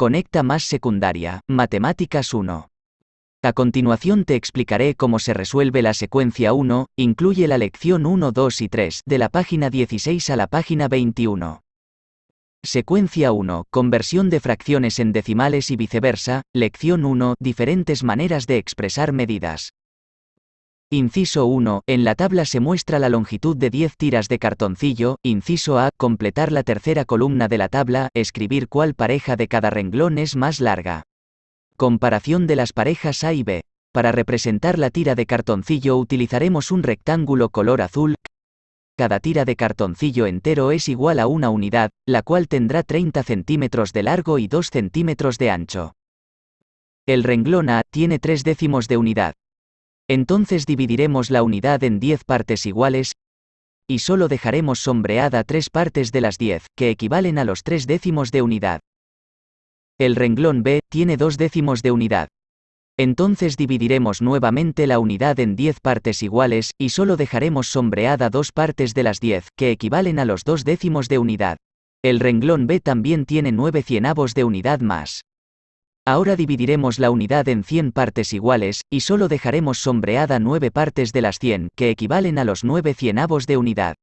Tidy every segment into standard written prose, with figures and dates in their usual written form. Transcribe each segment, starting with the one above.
Conecta más secundaria, Matemáticas 1. A continuación te explicaré cómo se resuelve la secuencia 1, incluye la lección 1, 2 y 3, de la página 16 a la página 21. Secuencia 1, conversión de fracciones en decimales y viceversa, lección 1, diferentes maneras de expresar medidas. Inciso 1, en la tabla se muestra la longitud de 10 tiras de cartoncillo. Inciso A, completar la tercera columna de la tabla, escribir cuál pareja de cada renglón es más larga. Comparación de las parejas A y B. Para representar la tira de cartoncillo utilizaremos un rectángulo color azul. Cada tira de cartoncillo entero es igual a una unidad, la cual tendrá 30 centímetros de largo y 2 centímetros de ancho. El renglón A tiene 3 décimos de unidad. Entonces dividiremos la unidad en 10 partes iguales, y solo dejaremos sombreada 3 partes de las 10, que equivalen a los 3 décimos de unidad. El renglón B tiene 2 décimos de unidad. Entonces dividiremos nuevamente la unidad en 10 partes iguales, y solo dejaremos sombreada 2 partes de las 10, que equivalen a los 2 décimos de unidad. El renglón B también tiene 9 cienavos de unidad más. Ahora dividiremos la unidad en 100 partes iguales, y solo dejaremos sombreada 9 partes de las 100, que equivalen a los 9 cienavos de unidad.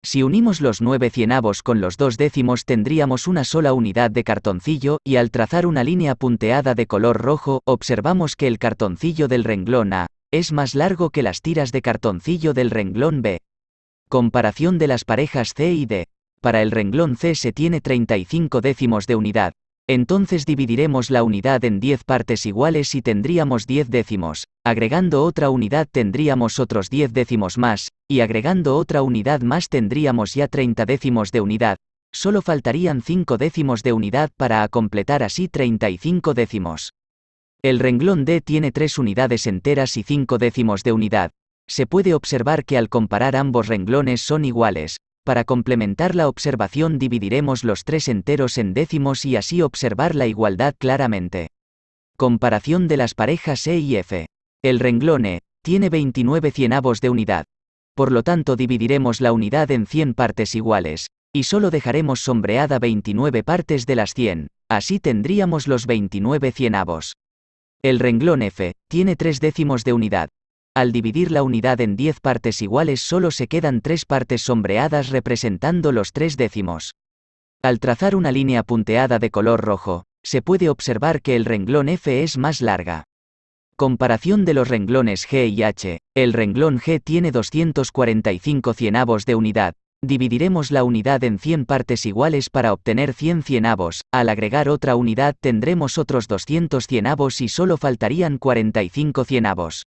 Si unimos los 9 cienavos con los 2 décimos tendríamos una sola unidad de cartoncillo, y al trazar una línea punteada de color rojo, observamos que el cartoncillo del renglón A es más largo que las tiras de cartoncillo del renglón B. Comparación de las parejas C y D. Para el renglón C se tiene 35 décimos de unidad. Entonces dividiremos la unidad en 10 partes iguales y tendríamos 10 décimos, agregando otra unidad tendríamos otros 10 décimos más, y agregando otra unidad más tendríamos ya 30 décimos de unidad, solo faltarían 5 décimos de unidad para completar así 35 décimos. El renglón D tiene 3 unidades enteras y 5 décimos de unidad. Se puede observar que al comparar ambos renglones son iguales. Para complementar la observación dividiremos los 3 enteros en décimos y así observar la igualdad claramente. Comparación de las parejas E y F. El renglón E tiene 29 cienavos de unidad. Por lo tanto dividiremos la unidad en 100 partes iguales, y solo dejaremos sombreada 29 partes de las 100, así tendríamos los 29 cienavos. El renglón F tiene 3 décimos de unidad. Al dividir la unidad en 10 partes iguales solo se quedan 3 partes sombreadas representando los 3 décimos. Al trazar una línea punteada de color rojo, se puede observar que el renglón F es más larga. Comparación de los renglones G y H. El renglón G tiene 245 cienavos de unidad. Dividiremos la unidad en 100 partes iguales para obtener 100 cienavos. Al agregar otra unidad tendremos otros 200 cienavos y solo faltarían 45 cienavos.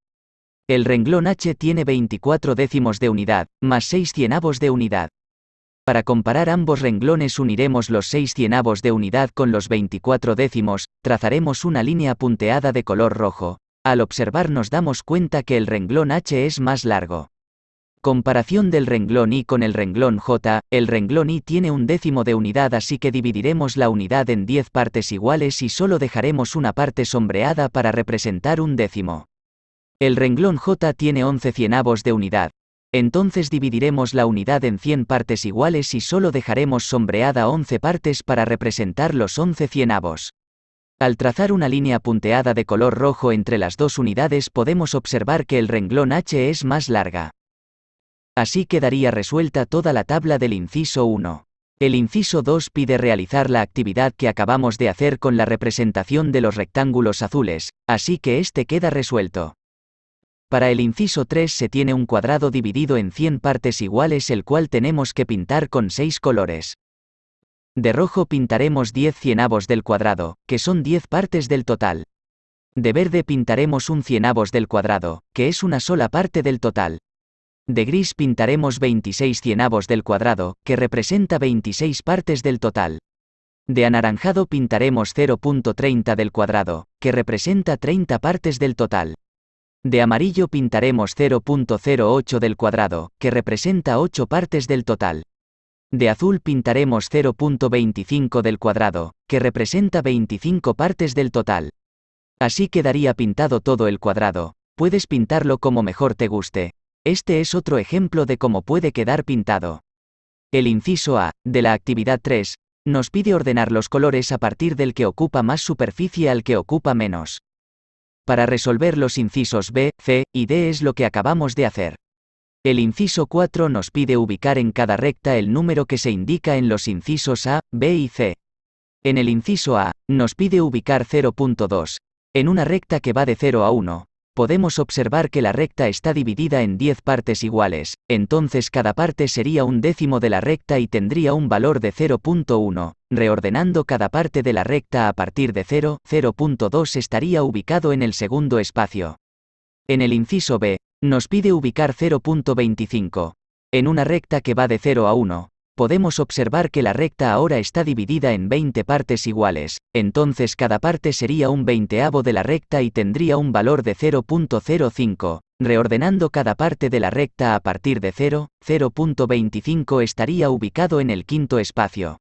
El renglón H tiene 24 décimos de unidad, más 6 cienavos de unidad. Para comparar ambos renglones uniremos los 6 cienavos de unidad con los 24 décimos, trazaremos una línea punteada de color rojo. Al observar nos damos cuenta que el renglón H es más largo. Comparación del renglón I con el renglón J. El renglón I tiene 1 décimo de unidad, así que dividiremos la unidad en 10 partes iguales y solo dejaremos una parte sombreada para representar 1 décimo. El renglón J tiene 11 cienavos de unidad. Entonces dividiremos la unidad en 100 partes iguales y solo dejaremos sombreada 11 partes para representar los 11 cienavos. Al trazar una línea punteada de color rojo entre las dos unidades podemos observar que el renglón H es más larga. Así quedaría resuelta toda la tabla del inciso 1. El inciso 2 pide realizar la actividad que acabamos de hacer con la representación de los rectángulos azules, así que este queda resuelto. Para el inciso 3 se tiene un cuadrado dividido en 100 partes iguales, el cual tenemos que pintar con 6 colores. De rojo pintaremos 10 cienavos del cuadrado, que son 10 partes del total. De verde pintaremos 1 cienavos del cuadrado, que es una sola parte del total. De gris pintaremos 26 cienavos del cuadrado, que representa 26 partes del total. De anaranjado pintaremos 0.30 del cuadrado, que representa 30 partes del total. De amarillo pintaremos 0.08 del cuadrado, que representa 8 partes del total. De azul pintaremos 0.25 del cuadrado, que representa 25 partes del total. Así quedaría pintado todo el cuadrado. Puedes pintarlo como mejor te guste. Este es otro ejemplo de cómo puede quedar pintado. El inciso A, de la actividad 3, nos pide ordenar los colores a partir del que ocupa más superficie al que ocupa menos. Para resolver los incisos B, C y D es lo que acabamos de hacer. El inciso 4 nos pide ubicar en cada recta el número que se indica en los incisos A, B y C. En el inciso A, nos pide ubicar 0.2. En una recta que va de 0 a 1, podemos observar que la recta está dividida en 10 partes iguales, entonces cada parte sería un décimo de la recta y tendría un valor de 0.1. Reordenando cada parte de la recta a partir de 0, 0.2 estaría ubicado en el segundo espacio. En el inciso B, nos pide ubicar 0.25. En una recta que va de 0 a 1, podemos observar que la recta ahora está dividida en 20 partes iguales, entonces cada parte sería un veinteavo de la recta y tendría un valor de 0.05. Reordenando cada parte de la recta a partir de 0, 0.25 estaría ubicado en el quinto espacio.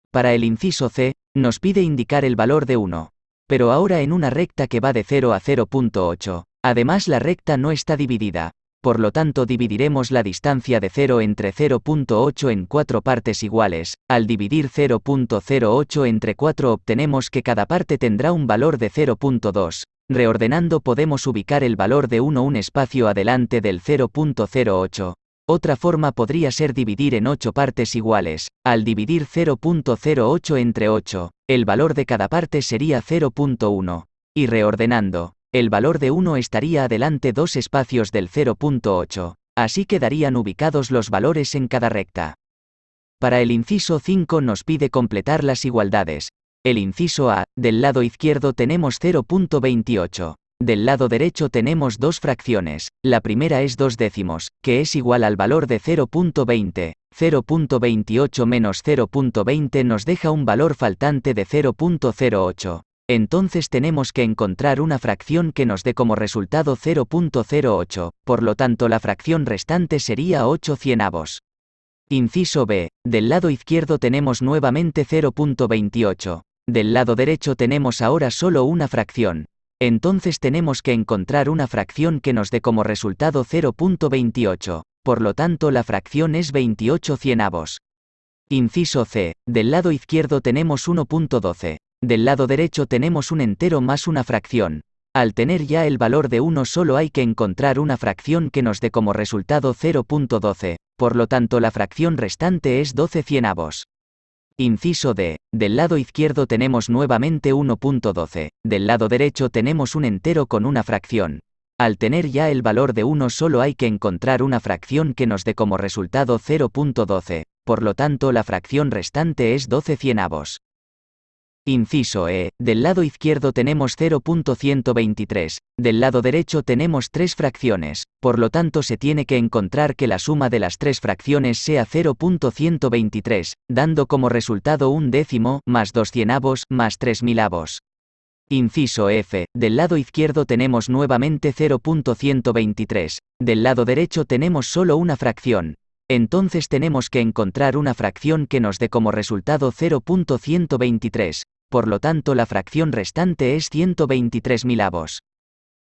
Para el inciso C, nos pide indicar el valor de 1. Pero ahora en una recta que va de 0 a 0.8. Además la recta no está dividida, por lo tanto dividiremos la distancia de 0 entre 0.8 en 4 partes iguales. Al dividir 0.08 entre 4 obtenemos que cada parte tendrá un valor de 0.2. Reordenando podemos ubicar el valor de 1 un espacio adelante del 0.08. Otra forma podría ser dividir en 8 partes iguales. Al dividir 0.08 entre 8, el valor de cada parte sería 0.1. Y reordenando, el valor de 1 estaría adelante 2 espacios del 0.8, así quedarían ubicados los valores en cada recta. Para el inciso 5 nos pide completar las igualdades. El inciso A, del lado izquierdo tenemos 0.28. Del lado derecho tenemos dos fracciones. La primera es 2 décimos, que es igual al valor de 0.20. 0.28 menos 0.20 nos deja un valor faltante de 0.08. Entonces tenemos que encontrar una fracción que nos dé como resultado 0.08, por lo tanto la fracción restante sería 8 cienavos. Inciso B, del lado izquierdo tenemos nuevamente 0.28. Del lado derecho tenemos ahora solo una fracción. Entonces tenemos que encontrar una fracción que nos dé como resultado 0.28, por lo tanto la fracción es 28 cienavos. Inciso C, del lado izquierdo tenemos 1.12. Del lado derecho tenemos un entero más una fracción. Al tener ya el valor de 1 solo hay que encontrar una fracción que nos dé como resultado 0.12, por lo tanto la fracción restante es 12 cienavos. Inciso D, del lado izquierdo tenemos nuevamente 1.12, del lado derecho tenemos un entero con una fracción. Al tener ya el valor de 1 solo hay que encontrar una fracción que nos dé como resultado 0.12, por lo tanto la fracción restante es 12 cienavos. Inciso E, del lado izquierdo tenemos 0.123, del lado derecho tenemos 3 fracciones, por lo tanto se tiene que encontrar que la suma de las 3 fracciones sea 0.123, dando como resultado un décimo, más 2 cienavos, más 3 milavos. Inciso F, del lado izquierdo tenemos nuevamente 0.123, del lado derecho tenemos solo una fracción. Entonces tenemos que encontrar una fracción que nos dé como resultado 0.123, por lo tanto la fracción restante es 123 milavos.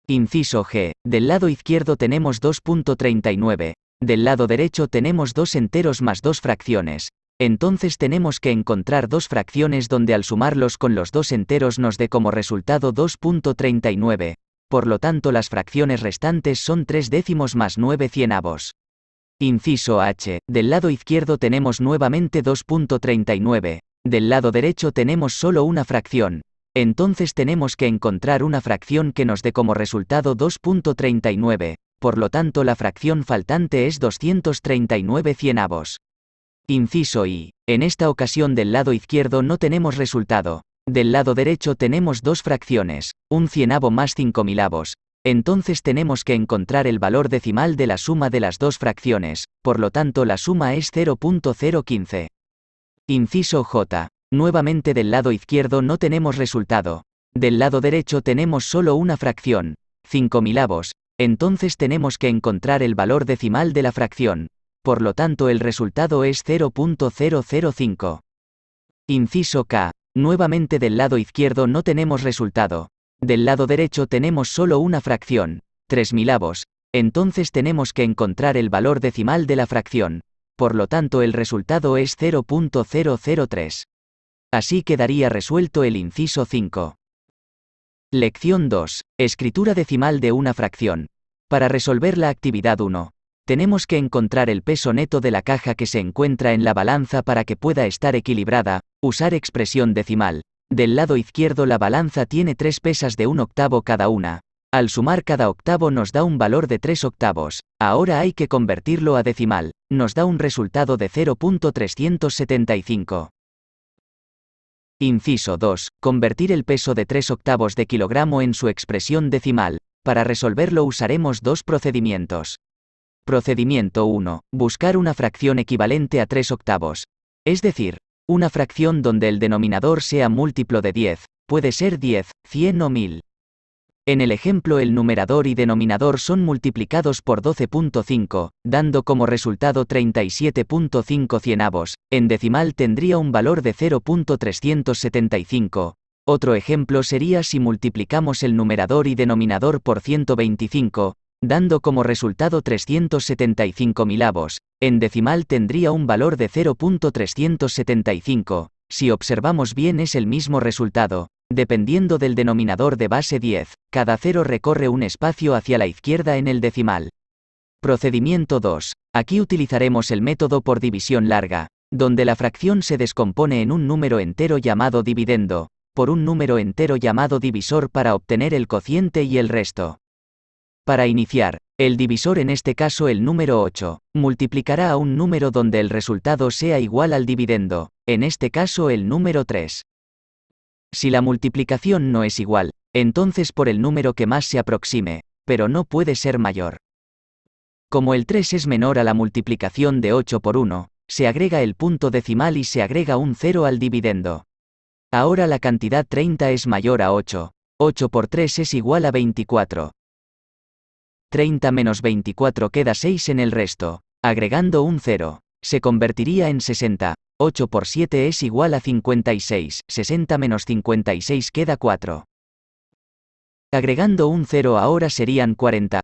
Inciso G, del lado izquierdo tenemos 2.39, del lado derecho tenemos 2 enteros más 2 fracciones. Entonces tenemos que encontrar 2 fracciones donde al sumarlos con los 2 enteros nos dé como resultado 2.39, por lo tanto las fracciones restantes son 3 décimos más 9 cienavos. Inciso H, del lado izquierdo tenemos nuevamente 2.39, del lado derecho tenemos solo una fracción. Entonces tenemos que encontrar una fracción que nos dé como resultado 2.39, por lo tanto la fracción faltante es 239 cienavos. Inciso I, en esta ocasión del lado izquierdo no tenemos resultado. Del lado derecho tenemos 2 fracciones, un cienavo más 5 milavos. Entonces tenemos que encontrar el valor decimal de la suma de las 2 fracciones, por lo tanto la suma es 0.015. Inciso J, nuevamente del lado izquierdo no tenemos resultado. Del lado derecho tenemos solo una fracción, 5 milavos, entonces tenemos que encontrar el valor decimal de la fracción, por lo tanto el resultado es 0.005. Inciso K, nuevamente del lado izquierdo no tenemos resultado. Del lado derecho tenemos solo una fracción, 3 milavos, entonces tenemos que encontrar el valor decimal de la fracción, por lo tanto el resultado es 0.003. Así quedaría resuelto el inciso 5. Lección 2. Escritura decimal de una fracción. Para resolver la actividad 1, tenemos que encontrar el peso neto de la caja que se encuentra en la balanza para que pueda estar equilibrada, usar expresión decimal. Del lado izquierdo la balanza tiene 3 pesas de 1/8 cada una. Al sumar cada octavo nos da un valor de 3 octavos. Ahora hay que convertirlo a decimal. Nos da un resultado de 0.375. Inciso 2. Convertir el peso de 3 octavos de kilogramo en su expresión decimal. Para resolverlo usaremos dos procedimientos. Procedimiento 1. Buscar una fracción equivalente a 3 octavos. Es decir, una fracción donde el denominador sea múltiplo de 10, puede ser 10, 100 o 1000. En el ejemplo el numerador y denominador son multiplicados por 12.5, dando como resultado 37.5 cienavos, en decimal tendría un valor de 0.375. Otro ejemplo sería si multiplicamos el numerador y denominador por 125, dando como resultado 375 milavos, en decimal tendría un valor de 0.375. Si observamos bien es el mismo resultado. Dependiendo del denominador de base 10, cada cero recorre un espacio hacia la izquierda en el decimal. Procedimiento 2. Aquí utilizaremos el método por división larga, donde la fracción se descompone en un número entero llamado dividendo, por un número entero llamado divisor para obtener el cociente y el resto. Para iniciar, el divisor en este caso el número 8, multiplicará a un número donde el resultado sea igual al dividendo, en este caso el número 3. Si la multiplicación no es igual, entonces por el número que más se aproxime, pero no puede ser mayor. Como el 3 es menor a la multiplicación de 8 por 1, se agrega el punto decimal y se agrega un 0 al dividendo. Ahora la cantidad 30 es mayor a 8. 8 por 3 es igual a 24. 30 menos 24 queda 6 en el resto. Agregando un 0, se convertiría en 60. 8 por 7 es igual a 56, 60 menos 56 queda 4. Agregando un 0 ahora serían 40.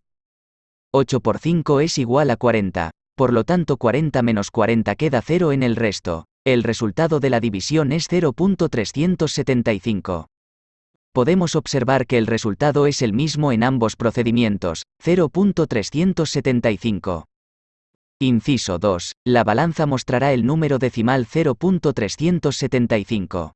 8 por 5 es igual a 40, por lo tanto 40 menos 40 queda 0 en el resto. El resultado de la división es 0.375. Podemos observar que el resultado es el mismo en ambos procedimientos, 0.375. Inciso 2. La balanza mostrará el número decimal 0.375.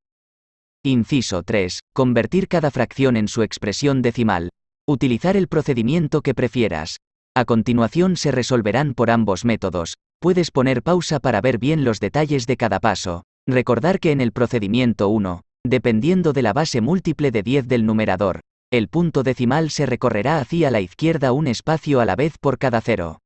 Inciso 3. Convertir cada fracción en su expresión decimal. Utilizar el procedimiento que prefieras. A continuación se resolverán por ambos métodos. Puedes poner pausa para ver bien los detalles de cada paso. Recordar que en el procedimiento 1, dependiendo de la base múltiple de 10 del numerador, el punto decimal se recorrerá hacia la izquierda un espacio a la vez por cada cero.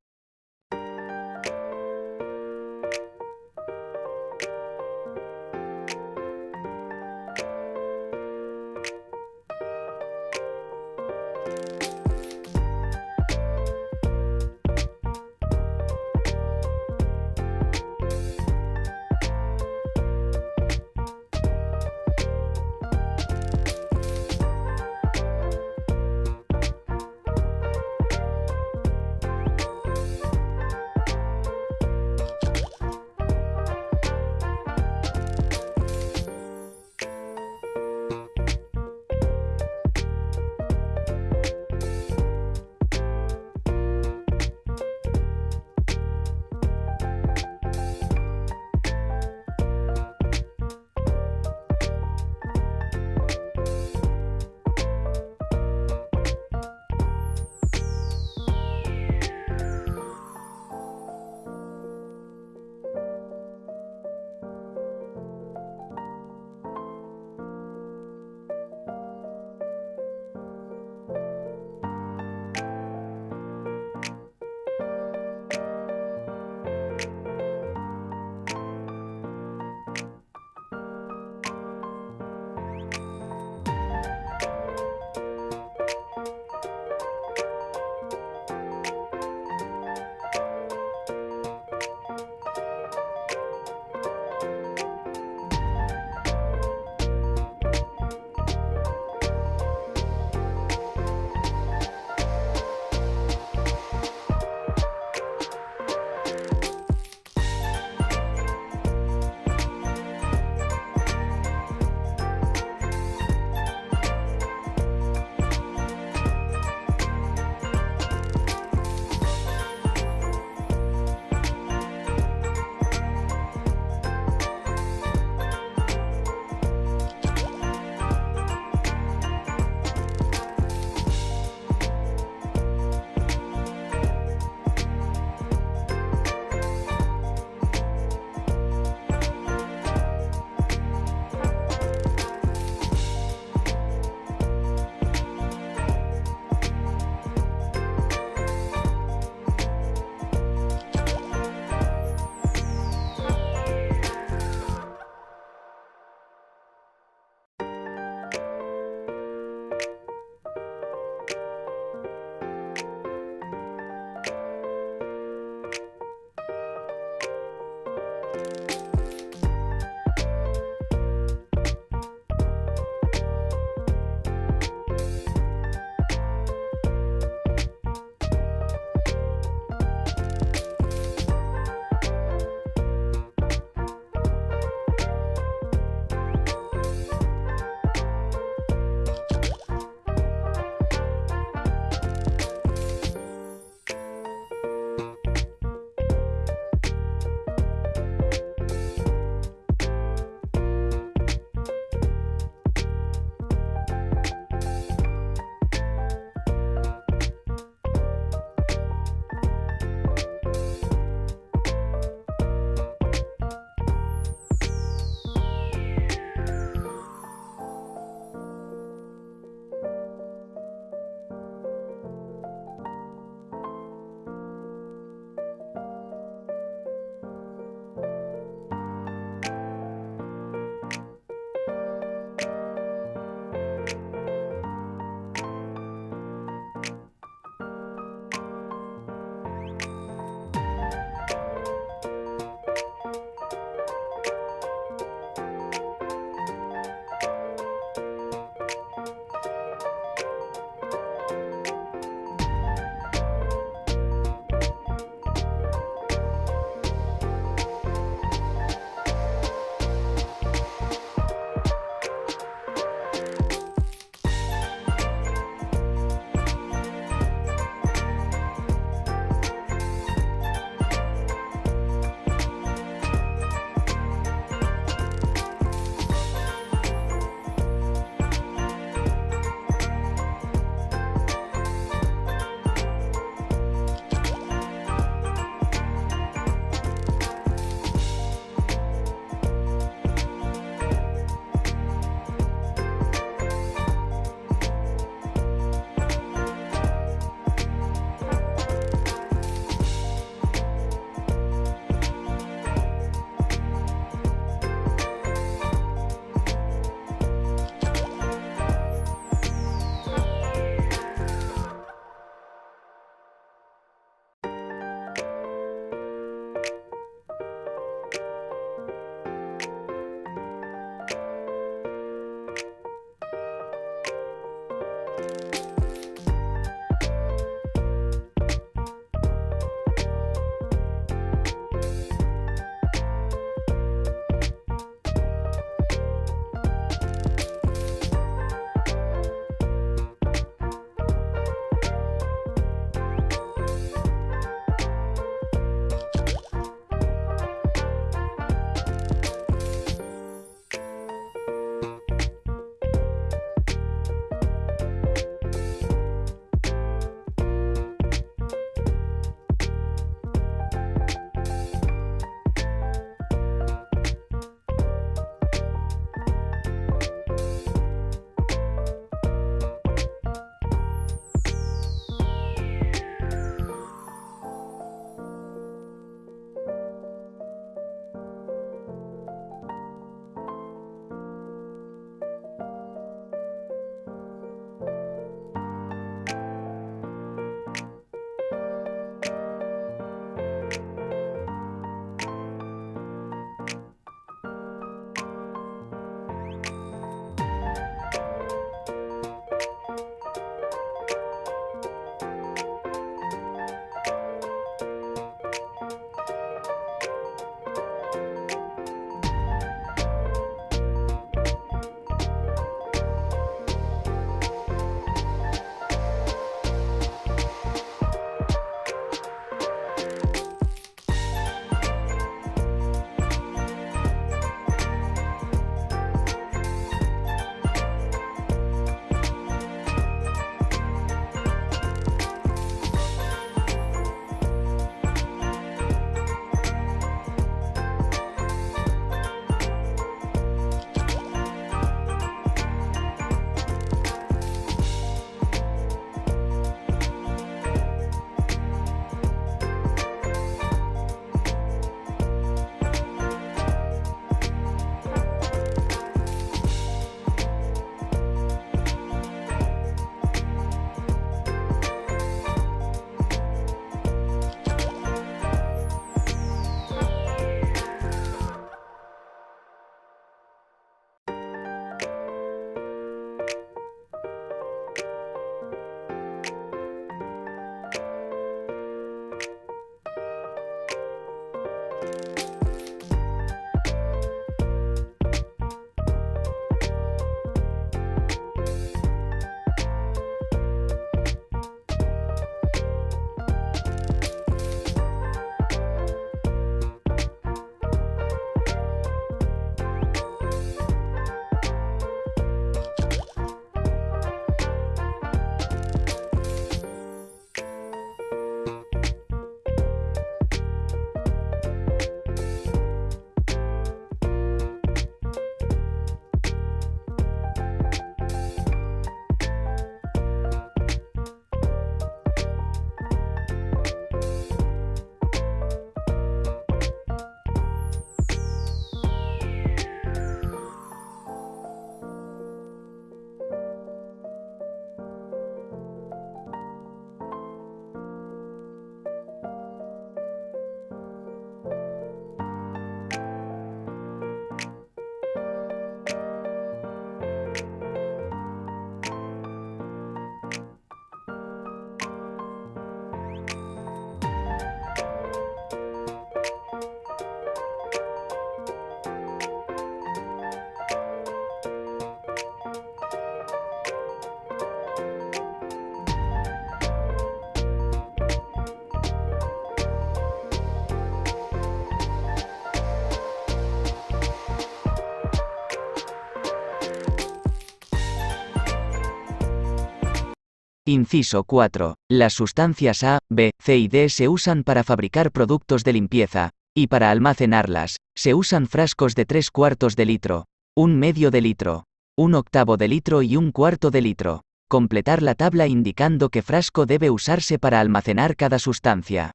Inciso 4. Las sustancias A, B, C y D se usan para fabricar productos de limpieza, y para almacenarlas, se usan frascos de 3/4 de litro, 1/2 de litro, 1/8 de litro y 1/4 de litro. Completar la tabla indicando qué frasco debe usarse para almacenar cada sustancia.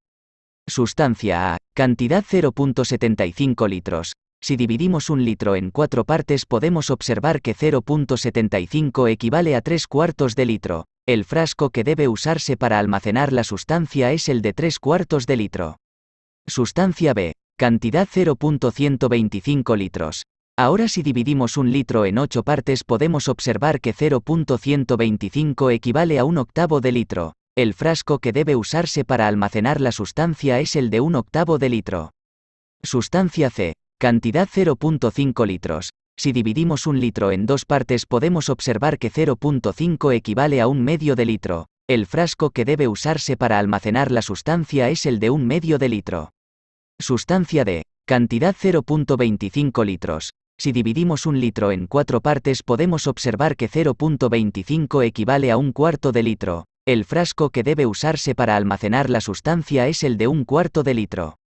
Sustancia A, cantidad 0.75 litros. Si dividimos un litro en 4 partes podemos observar que 0.75 equivale a 3/4 de litro. El frasco que debe usarse para almacenar la sustancia es el de 3/4 de litro. Sustancia B, cantidad 0.125 litros. Ahora si dividimos un litro en 8 partes podemos observar que 0.125 equivale a 1/8 de litro. El frasco que debe usarse para almacenar la sustancia es el de 1/8 de litro. Sustancia C, cantidad 0.5 litros. Si dividimos un litro en 2 partes podemos observar que 0.5 equivale a 1/2 de litro. El frasco que debe usarse para almacenar la sustancia es el de 1/2 de litro. Sustancia D, cantidad 0.25 litros. Si dividimos un litro en 4 partes podemos observar que 0.25 equivale a 1/4 de litro. El frasco que debe usarse para almacenar la sustancia es el de 1/4 de litro.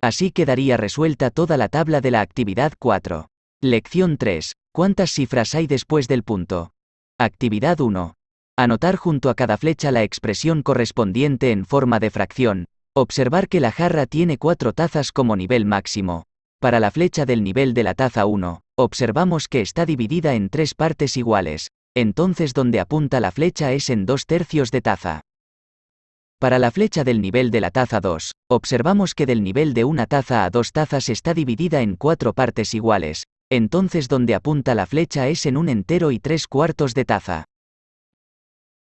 Así quedaría resuelta toda la tabla de la actividad 4. Lección 3. ¿Cuántas cifras hay después del punto? Actividad 1. Anotar junto a cada flecha la expresión correspondiente en forma de fracción. Observar que la jarra tiene 4 tazas como nivel máximo. Para la flecha del nivel de la taza 1, observamos que está dividida en 3 partes iguales. Entonces donde apunta la flecha es en 2/3 de taza. Para la flecha del nivel de la taza 2, observamos que del nivel de una taza a 2 tazas está dividida en 4 partes iguales. Entonces donde apunta la flecha es en 1 entero y 3/4 de taza.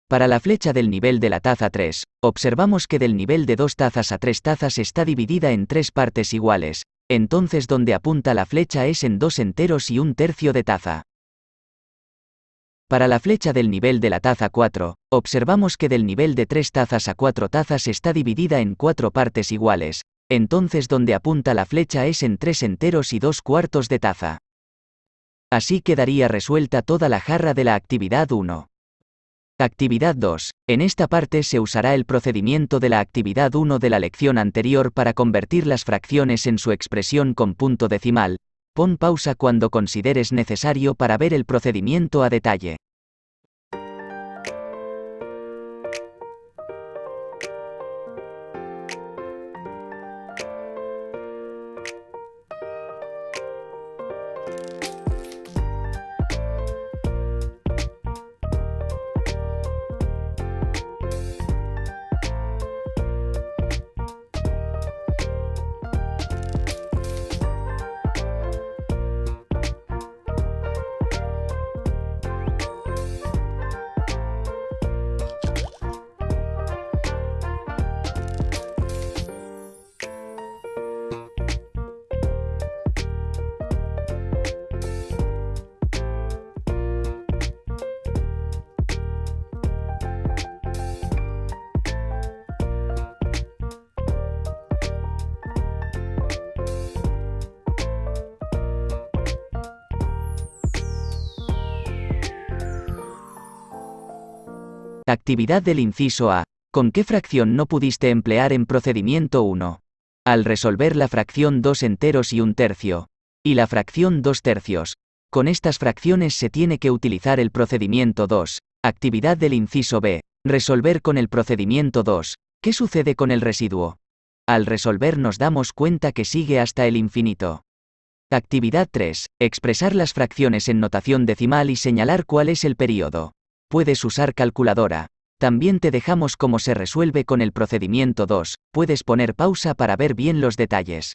Para la flecha del nivel de la taza 3, observamos que del nivel de 2 tazas a 3 tazas está dividida en 3 partes iguales. Entonces donde apunta la flecha es en 2 enteros y 1/3 de taza. Para la flecha del nivel de la taza 4, observamos que del nivel de 3 tazas a 4 tazas está dividida en 4 partes iguales. Entonces donde apunta la flecha es en 3 enteros y 2/4 de taza. Así quedaría resuelta toda la jarra de la actividad 1. Actividad 2. En esta parte se usará el procedimiento de la actividad 1 de la lección anterior para convertir las fracciones en su expresión con punto decimal. Pon pausa cuando consideres necesario para ver el procedimiento a detalle. Actividad del inciso A. ¿Con qué fracción no pudiste emplear en procedimiento 1? Al resolver la fracción 2 enteros y 1/3, y la fracción 2/3. Con estas fracciones se tiene que utilizar el procedimiento 2. Actividad del inciso B. Resolver con el procedimiento 2. ¿Qué sucede con el residuo? Al resolver nos damos cuenta que sigue hasta el infinito. Actividad 3. Expresar las fracciones en notación decimal y señalar cuál es el período. Puedes usar calculadora. También te dejamos cómo se resuelve con el procedimiento 2, puedes poner pausa para ver bien los detalles.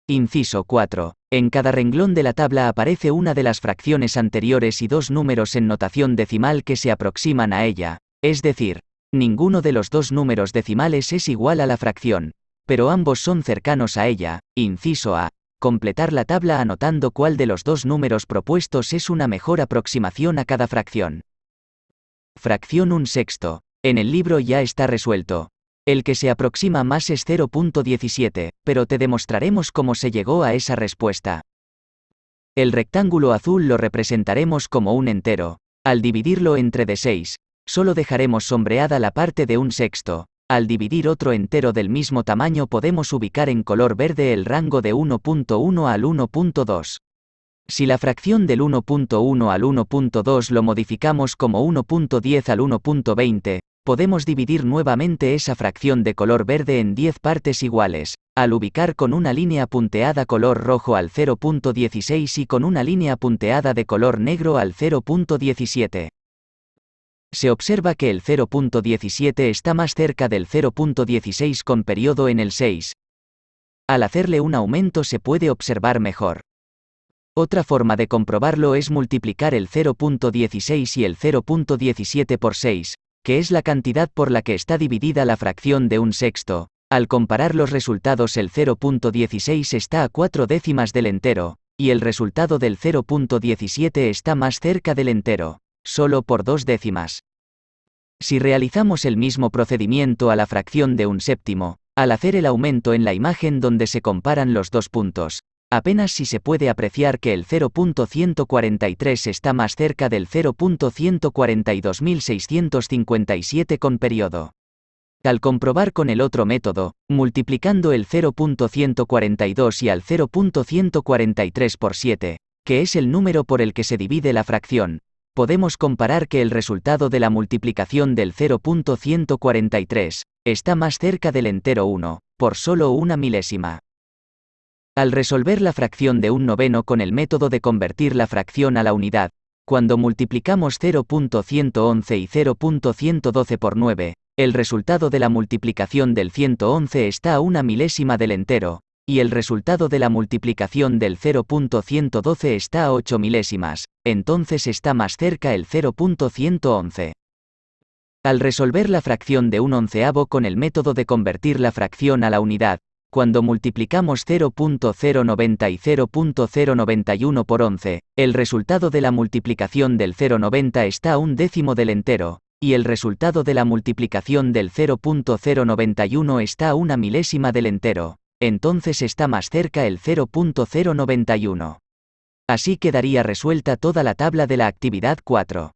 Inciso 4. En cada renglón de la tabla aparece una de las fracciones anteriores y 2 números en notación decimal que se aproximan a ella, es decir, ninguno de los 2 números decimales es igual a la fracción, pero ambos son cercanos a ella. Inciso A. Completar la tabla anotando cuál de los 2 números propuestos es una mejor aproximación a cada fracción. Fracción 1/6. En el libro ya está resuelto. El que se aproxima más es 0.17, pero te demostraremos cómo se llegó a esa respuesta. El rectángulo azul lo representaremos como un entero. Al dividirlo entre D6, Solo dejaremos sombreada la parte de un sexto. Al dividir otro entero del mismo tamaño podemos ubicar en color verde el rango de 1.1 al 1.2. Si la fracción del 1.1 al 1.2 lo modificamos como 1.10 al 1.20, podemos dividir nuevamente esa fracción de color verde en 10 partes iguales, al ubicar con una línea punteada color rojo al 0.16 y con una línea punteada de color negro al 0.17. Se observa que el 0.17 está más cerca del 0.16 con periodo en el 6. Al hacerle un aumento se puede observar mejor. Otra forma de comprobarlo es multiplicar el 0.16 y el 0.17 por 6, que es la cantidad por la que está dividida la fracción de un sexto. Al comparar los resultados el 0.16 está a 4 décimas del entero, y el resultado del 0.17 está más cerca del entero, solo por 2 décimas. Si realizamos el mismo procedimiento a la fracción de un séptimo, al hacer el aumento en la imagen donde se comparan los dos puntos, apenas si se puede apreciar que el 0.143 está más cerca del 0.142.657 con periodo. Al comprobar con el otro método, multiplicando el 0.142 y al 0.143 por 7, que es el número por el que se divide la fracción, podemos comparar que el resultado de la multiplicación del 0.143 está más cerca del entero 1, por solo una milésima. Al resolver la fracción de un noveno con el método de convertir la fracción a la unidad, cuando multiplicamos 0.111 y 0.112 por 9, el resultado de la multiplicación del 111 está a una milésima del entero, y el resultado de la multiplicación del 0.112 está a 8 milésimas, entonces está más cerca el 0.111. Al resolver la fracción de un onceavo con el método de convertir la fracción a la unidad, cuando multiplicamos 0.090 y 0.091 por 11, el resultado de la multiplicación del 0.90 está a un décimo del entero, y el resultado de la multiplicación del 0.091 está a una milésima del entero, entonces está más cerca el 0.091. Así quedaría resuelta toda la tabla de la actividad 4.